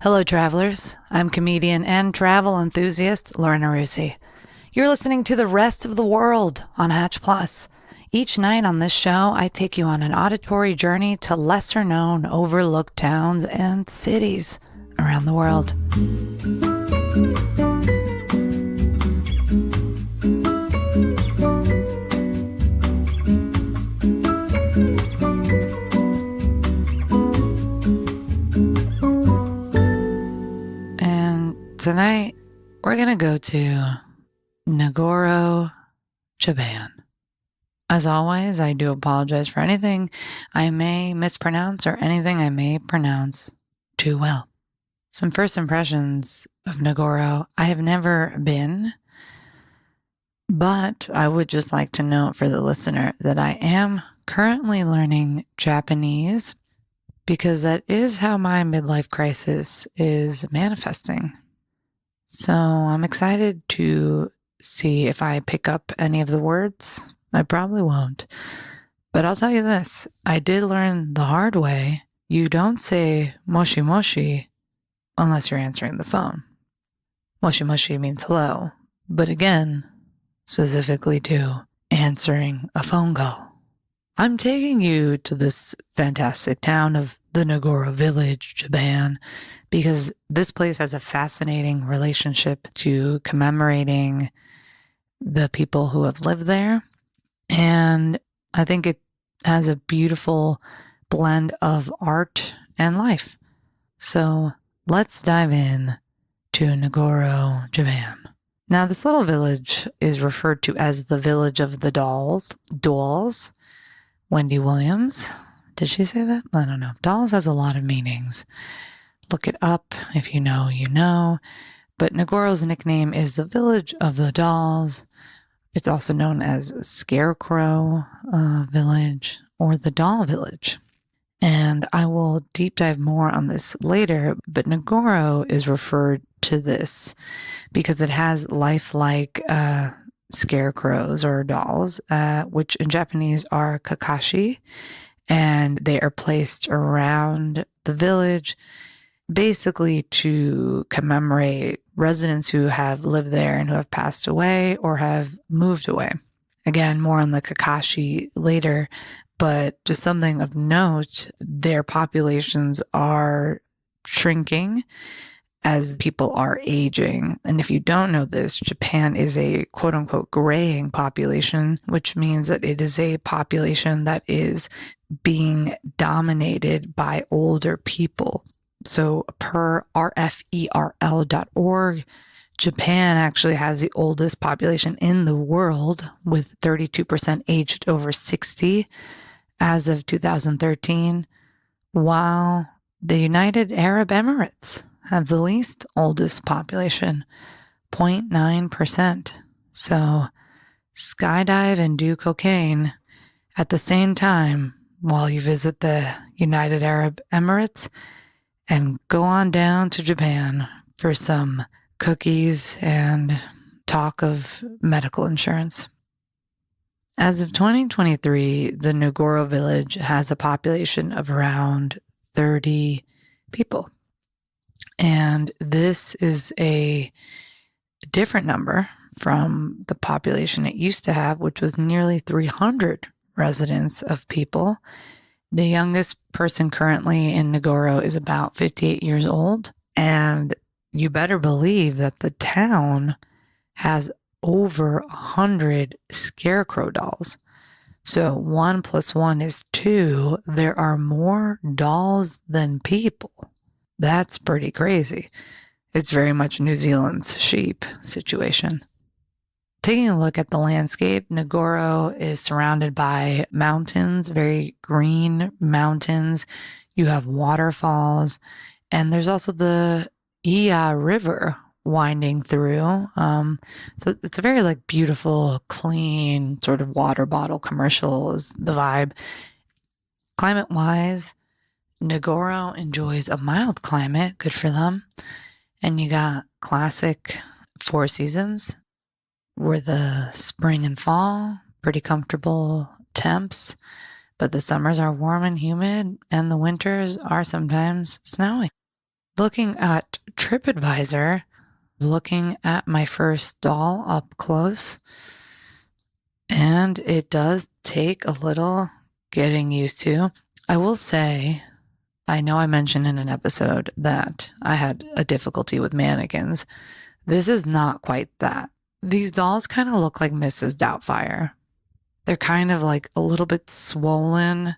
Hello, travelers. I'm comedian and travel enthusiast Lorena Russi. You're listening to The Rest of the World on Hatch Plus. Each night on this show, I take you on an auditory journey to lesser known, overlooked towns and cities around the world. Tonight, we're going to go to Nagoro, Japan. As always, I do apologize for anything I may mispronounce or anything I may pronounce too well. Some first impressions of Nagoro. I have never been, but I would just like to note for the listener that I am currently learning Japanese because that is how my midlife crisis is manifesting. So I'm excited to see if I pick up any of the words. I probably won't. But I'll tell you this. I did learn the hard way. You don't say moshi moshi unless you're answering the phone. Moshi moshi means hello. But again, specifically to answering a phone call. I'm taking you to this fantastic town of the Nagoro village, Japan, because this place has a fascinating relationship to commemorating the people who have lived there. And I think it has a beautiful blend of art and life. So let's dive in to Nagoro, Japan. Now, this little village is referred to as the Village of the Dolls. Dolls. Wendy Williams. Did she say that? I don't know. Dolls has a lot of meanings. Look it up. If you know, you know. But Nagoro's nickname is the Village of the Dolls. It's also known as Scarecrow Village or the Doll Village. And I will deep dive more on this later, but Nagoro is referred to this because it has lifelike scarecrows or dolls, which in Japanese are kakashi, and they are placed around the village basically to commemorate residents who have lived there and who have passed away or have moved away. Again, more on the kakashi later, but just something of note, their populations are shrinking as people are aging. And if you don't know this, Japan is a quote unquote graying population, which means that it is a population that is being dominated by older people. So per rferl.org, Japan actually has the oldest population in the world with 32% aged over 60 as of 2013, while the United Arab Emirates have the least oldest population, 0.9%. So skydive and do cocaine at the same time while you visit the United Arab Emirates and go on down to Japan for some cookies and talk of medical insurance. As of 2023, the Nagoro village has a population of around 30 people. And this is a different number from the population it used to have, which was nearly 300 residents of people. The youngest person currently in Nagoro is about 58 years old. And you better believe that the town has over 100 scarecrow dolls. So 1 + 1 is 2. There are more dolls than people. That's pretty crazy. It's very much New Zealand's sheep situation. Taking a look at the landscape, Nagoro is surrounded by mountains, very green mountains. You have waterfalls, and there's also the Iya River winding through. So it's a very beautiful, clean sort of water bottle commercial is the vibe. Climate-wise, Nagoro enjoys a mild climate, good for them. And you got classic 4 seasons, where the spring and fall, pretty comfortable temps, but the summers are warm and humid, and the winters are sometimes snowy. looking at TripAdvisor, looking at my first doll up close, and it does take a little getting used to. I will say, I know I mentioned in an episode that I had a difficulty with mannequins. This is not quite that. These dolls kind of look like Mrs. Doubtfire. They're kind of like a little bit swollen.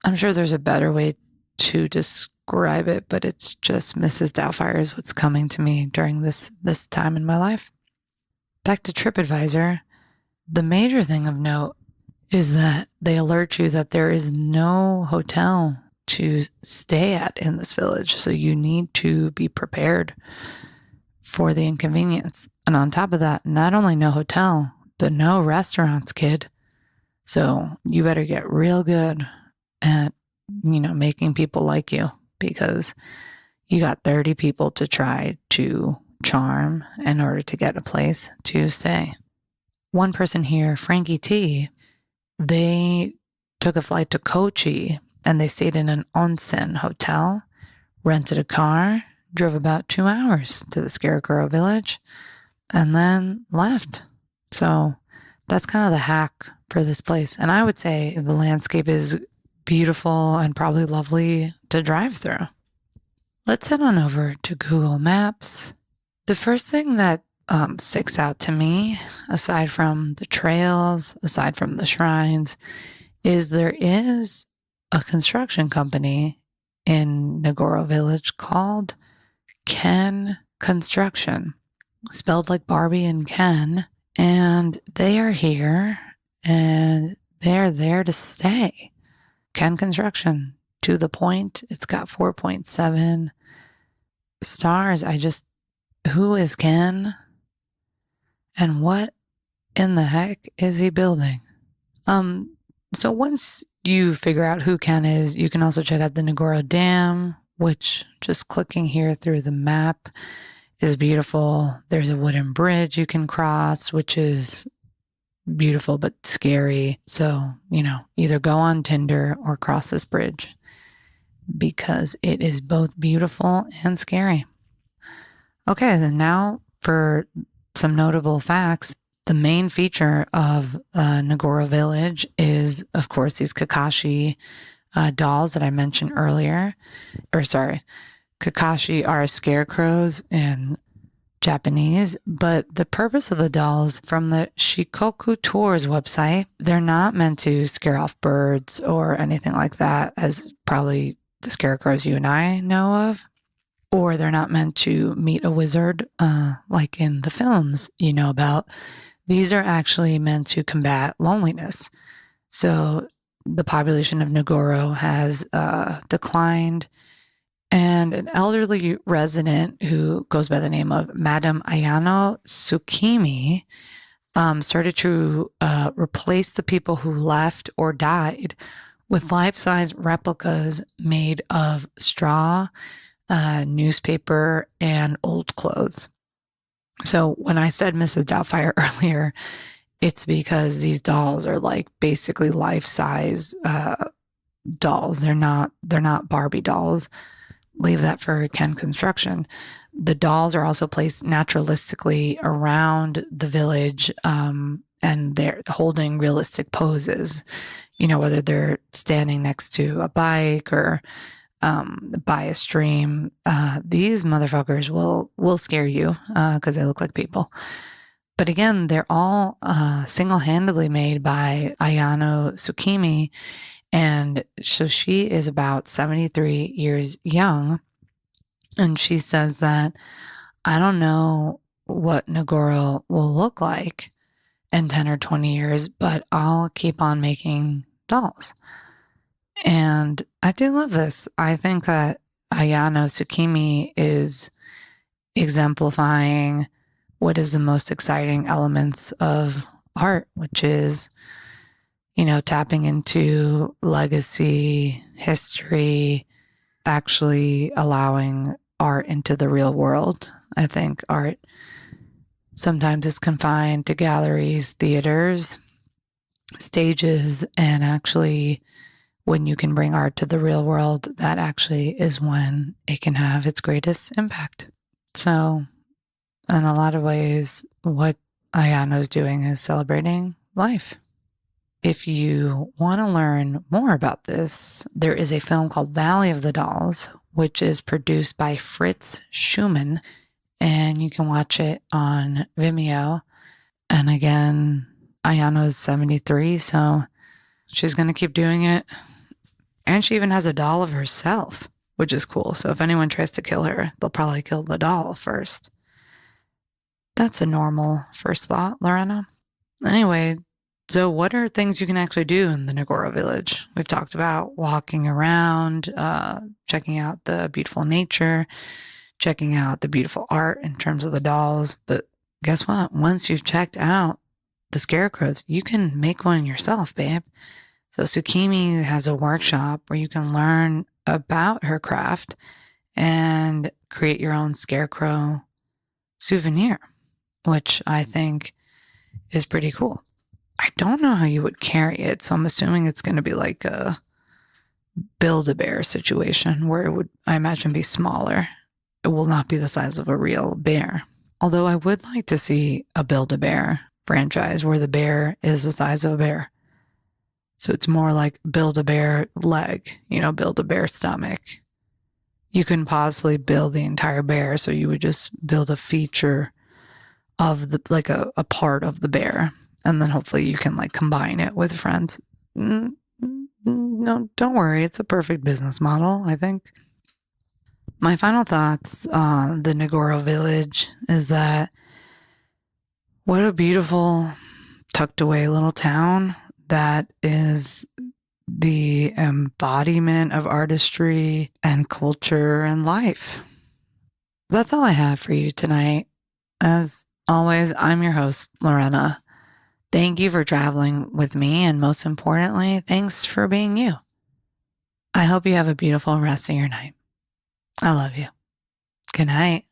I'm sure there's a better way to describe it, but it's just Mrs. Doubtfire is what's coming to me during this time in my life. Back to TripAdvisor, the major thing of note is that they alert you that there is no hotel to stay at in this village. So you need to be prepared for the inconvenience. And on top of that, not only no hotel, but no restaurants, kid. So you better get real good at, making people like you, because you got 30 people to try to charm in order to get a place to stay. One person here, Frankie T, they took a flight to Kochi and they stayed in an onsen hotel, rented a car, drove about 2 hours to the Scarecrow Village, and then left. So that's kind of the hack for this place. And I would say the landscape is beautiful and probably lovely to drive through. Let's head on over to Google Maps. The first thing that sticks out to me, aside from the trails, aside from the shrines, is there is a construction company in Nagoro Village called Ken Construction, spelled like Barbie and Ken, and they are here and they're there to stay. Ken Construction, to the point. It's got 4.7 stars. Who is Ken? And what in the heck is he building? So once you figure out who Ken is, you can also check out the Nagoro Dam, which just clicking here through the map is beautiful. There's a wooden bridge you can cross, which is beautiful but scary. So, either go on Tinder or cross this bridge, because it is both beautiful and scary. Okay, then now for some notable facts. The main feature of Nagoro Village is, of course, these Kakashi dolls that I mentioned earlier. Kakashi are scarecrows in Japanese, but the purpose of the dolls from the Shikoku Tours website, they're not meant to scare off birds or anything like that, as probably the scarecrows you and I know of. Or they're not meant to meet a wizard like in the films you know about. These are actually meant to combat loneliness. So the population of Nagoro has declined, and an elderly resident who goes by the name of Madame Ayano Tsukimi started to replace the people who left or died with life-size replicas made of straw, newspaper, and old clothes. So when I said Mrs. Doubtfire earlier, it's because these dolls are like basically life-size dolls. They're not Barbie dolls. Leave that for Ken Construction. The dolls are also placed naturalistically around the village, and they're holding realistic poses, whether they're standing next to a bike or by a stream. These motherfuckers will scare you because they look like people. But again, they're all single-handedly made by Ayano Tsukimi. And so she is about 73 years young. And she says that, I don't know what Nagoro will look like in 10 or 20 years, but I'll keep on making dolls. And I do love this. I think that Ayano Tsukimi is exemplifying what is the most exciting elements of art, which is, tapping into legacy, history, actually allowing art into the real world. I think art sometimes is confined to galleries, theaters, stages, and actually when you can bring art to the real world, that actually is when it can have its greatest impact. So, in a lot of ways, what Ayano's doing is celebrating life. If you want to learn more about this, there is a film called Valley of the Dolls, which is produced by Fritz Schumann, and you can watch it on Vimeo. And again, Ayano's 73, so she's going to keep doing it. And she even has a doll of herself, which is cool. So if anyone tries to kill her, they'll probably kill the doll first. That's a normal first thought, Lorena. Anyway, so what are things you can actually do in the Nagoro village? We've talked about walking around, checking out the beautiful nature, checking out the beautiful art in terms of the dolls. But guess what? Once you've checked out the scarecrows, you can make one yourself, babe. So Tsukimi has a workshop where you can learn about her craft and create your own scarecrow souvenir, which I think is pretty cool. I don't know how you would carry it, so I'm assuming it's going to be like a Build-A-Bear situation where it would, I imagine, be smaller. It will not be the size of a real bear. Although I would like to see a Build-A-Bear franchise where the bear is the size of a bear. So it's more like Build-A-Bear leg, Build-A-Bear stomach. You couldn't possibly build the entire bear, so you would just build a feature of a part of the bear, and then hopefully you can combine it with friends. No, don't worry, it's a perfect business model, I think. My final thoughts on the Nagoro village is that what a beautiful tucked away little town that is the embodiment of artistry and culture and life. That's all I have for you tonight. As always, I'm your host, Lorena. Thank you for traveling with me, and most importantly, thanks for being you. I hope you have a beautiful rest of your night. I love you. Good night.